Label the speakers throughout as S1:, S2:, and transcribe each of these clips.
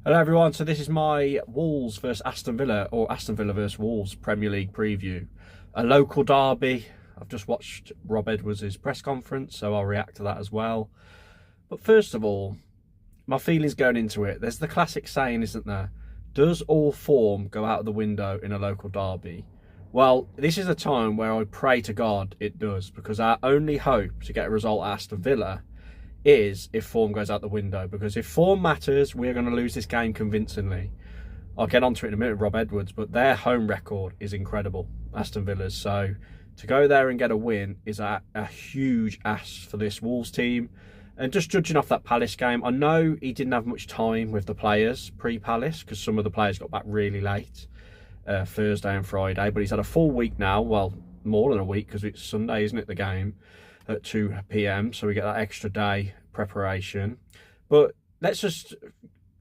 S1: Hello everyone, so this is my Wolves versus Aston Villa, or Aston Villa versus Wolves Premier League preview. A local derby. I've just watched Rob Edwards' press conference, so I'll react to that as well. But first of all, my feelings going into it. There's the classic saying, isn't there? Does all form go out of the window in a local derby? Well, this is a time where I pray to God it does, because our only hope to get a result at Aston Villa is if form goes out the window, because if form matters, we're going to lose this game convincingly. I'll get onto it in a minute with Rob Edwards, but their home record is incredible, Aston Villa's. So to go there and get a win is a huge ask for this Wolves team. And just judging off that Palace game, I know he didn't have much time with the players pre-Palace, because some of the players got back really late, Thursday and Friday, but he's had a full week now, well, more than a week, because it's Sunday, isn't it, the game? At 2 p.m, so we get that extra day preparation. But let's just,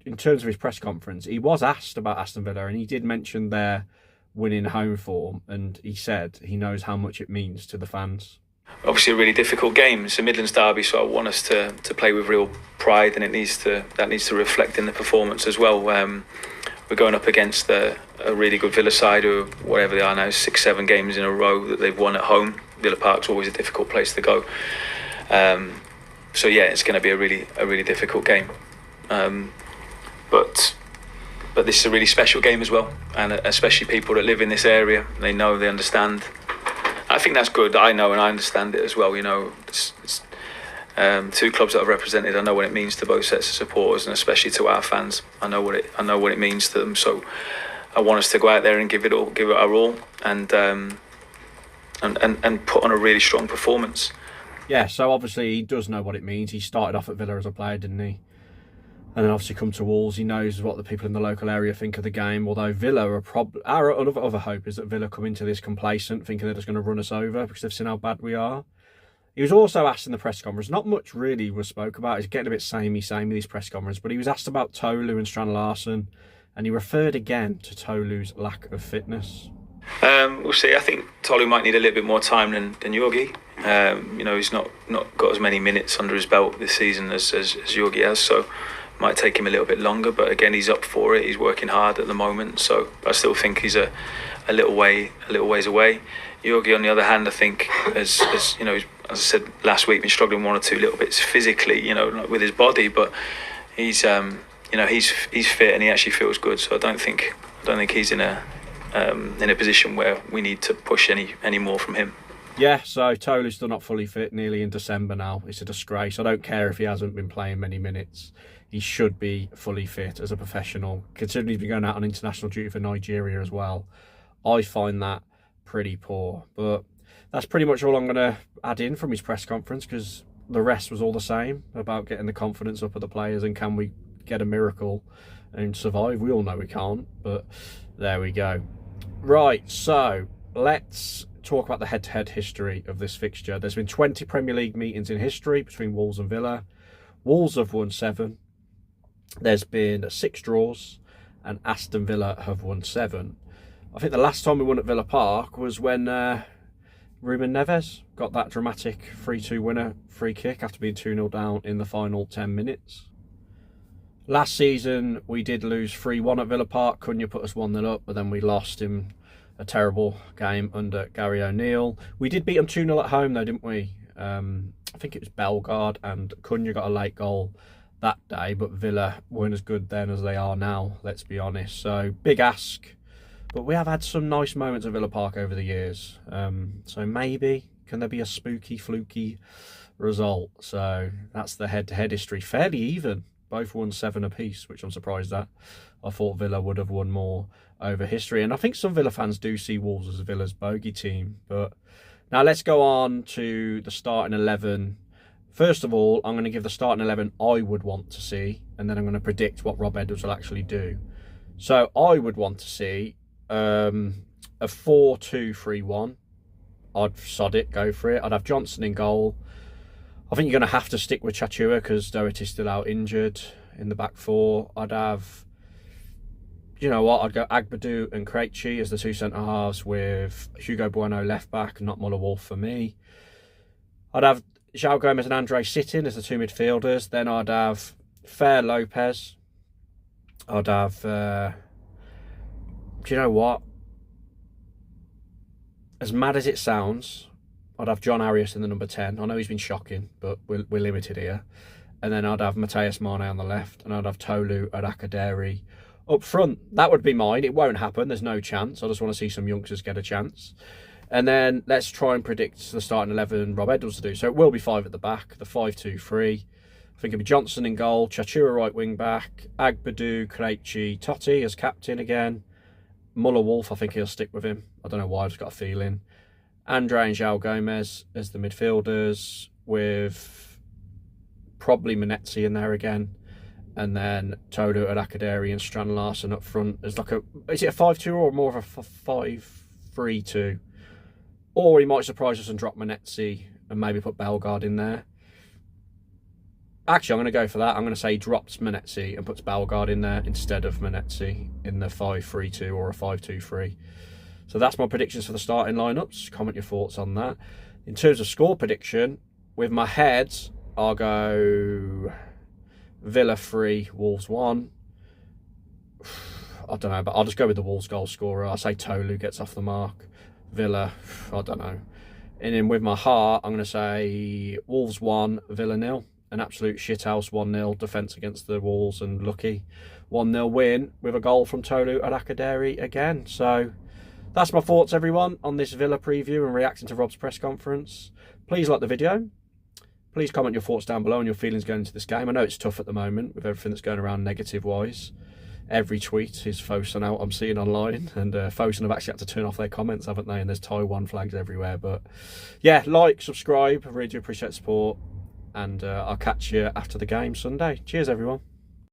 S1: in terms of his press conference, he was asked about Aston Villa, and he did mention their winning home form, and he said he knows how much it means to the fans.
S2: Obviously a really difficult game. It's a Midlands derby, so I want us to play with real pride, and that needs to reflect in the performance as well. We're going up against a really good Villa side, who, whatever they are now, 6-7 games in a row that they've won at home. Villa Park's always a difficult place to go. So yeah, it's going to be a really difficult game. But this is a really special game as well, and especially people that live in this area, they know, they understand. I think that's good. I know and I understand it as well. You know, it's two clubs that I've represented. I know what it means to both sets of supporters, and especially to our fans. I know what it means to them. So I want us to go out there and give it our all, and put on a really strong performance.
S1: Yeah, so obviously he does know what it means. He started off at Villa as a player, didn't he? And then obviously come to Wolves. He knows what the people in the local area think of the game. Although Villa are our other hope is that Villa come into this complacent, thinking they're just going to run us over because they've seen how bad we are. He was also asked in the press conference, not much really was spoke about. He's getting a bit samey with his press conference, but he was asked about Tolu and Strand Larsen, and he referred again to Tolu's lack of fitness.
S2: We'll see. I think Tolu might need a little bit more time than Yorgi. You know, he's not got as many minutes under his belt this season as Yorgi has, so it might take him a little bit longer. But again, he's up for it. He's working hard at the moment, so I still think he's a little ways away. Yorgi, on the other hand, I think has you know, as I said last week, been struggling one or two little bits physically, you know, with his body, but he's you know, he's fit and he actually feels good. So I don't think he's in a position where we need to push any more from him.
S1: Yeah, so Tolu's still not fully fit, nearly in December now. It's a disgrace. I don't care if he hasn't been playing many minutes. He should be fully fit as a professional, considering he's been going out on international duty for Nigeria as well. I find that pretty poor. But that's pretty much all I'm going to add in from his press conference, because the rest was all the same about getting the confidence up of the players and can we get a miracle and survive. We all know we can't, but there we go. Right, so let's talk about the head-to-head history of this fixture. There's been 20 Premier League meetings in history between Wolves and Villa. Wolves have won 7. There's been 6 draws, and Aston Villa have won 7. I think the last time we won at Villa Park was when Ruben Neves got that dramatic 3-2 winner free kick after being 2-0 down in the final 10 minutes. Last season, we did lose 3-1 at Villa Park. Cunha put us 1-0 up, but then we lost in a terrible game under Gary O'Neill. We did beat them 2-0 at home, though, didn't we? I think it was Bellegarde, and Cunha got a late goal that day, but Villa weren't as good then as they are now, let's be honest. So, big ask. But we have had some nice moments at Villa Park over the years. So maybe, can there be a spooky, fluky result? So that's the head-to-head history. Fairly even. Both won 7 apiece, which I'm surprised at. I thought Villa would have won more over history. And I think some Villa fans do see Wolves as Villa's bogey team. But now let's go on to the starting 11. First of all, I'm going to give the starting 11 I would want to see. And then I'm going to predict what Rob Edwards will actually do. So I would want to see a 4-2-3-1. I'd sod it, go for it. I'd have Johnson in goal. I think you're going to have to stick with Chachua because Doherty's still out injured in the back 4. I'd have, you know what, I'd go Agbadou and Krejci as the 2 centre-halves with Hugo Bueno left back, not Muller Wolf for me. I'd have João Gomez and Andre sitting as the 2 midfielders. Then I'd have Fer Lopez I'd have... do you know what? As mad as it sounds, I'd have John Arias in the number 10. I know he's been shocking, but we're limited here. And then I'd have Mateus Mane on the left, and I'd have Tolu and Akaderi up front. That would be mine. It won't happen. There's no chance. I just want to see some youngsters get a chance. And then let's try and predict the starting 11 Rob Edwards to do. So it will be 5 at the back, the 5-2-3. I think it'll be Johnson in goal, Chachua right wing back, Agbadu, Krejci, Totti as captain again. Muller-Wolf, I think he'll stick with him. I don't know why, I've just got a feeling. Andre and João Gomez as the midfielders, with probably Manetzi in there again. And then Tolu and Akaderi and Strand Larsen up front. Is it a 5-2 or more of a 5-3-2? Or he might surprise us and drop Manetzi and maybe put Bellegarde in there. Actually, I'm going to go for that. I'm going to say he drops Manetzi and puts Bellegarde in there instead of Manetzi in the 5-3-2 or a 5-2-3. So that's my predictions for the starting lineups. Comment your thoughts on that. In terms of score prediction, with my head, I'll go Villa 3, Wolves 1. I don't know, but I'll just go with the Wolves goal scorer. I'll say Tolu gets off the mark. Villa, I don't know. And then with my heart, I'm going to say Wolves 1, Villa 0. An absolute shithouse 1-0 defence against the Wolves, and lucky 1-0 win with a goal from Tolu and Akaderi again. So that's my thoughts, everyone, on this Villa preview and reacting to Rob's press conference. Please like the video. Please comment your thoughts down below and your feelings going into this game. I know it's tough at the moment with everything that's going around negative-wise. Every tweet is Fosun out, I'm seeing online, and Fosun have actually had to turn off their comments, haven't they? And there's Taiwan flags everywhere. But yeah, like, subscribe. I really do appreciate the support. And I'll catch you after the game Sunday. Cheers, everyone.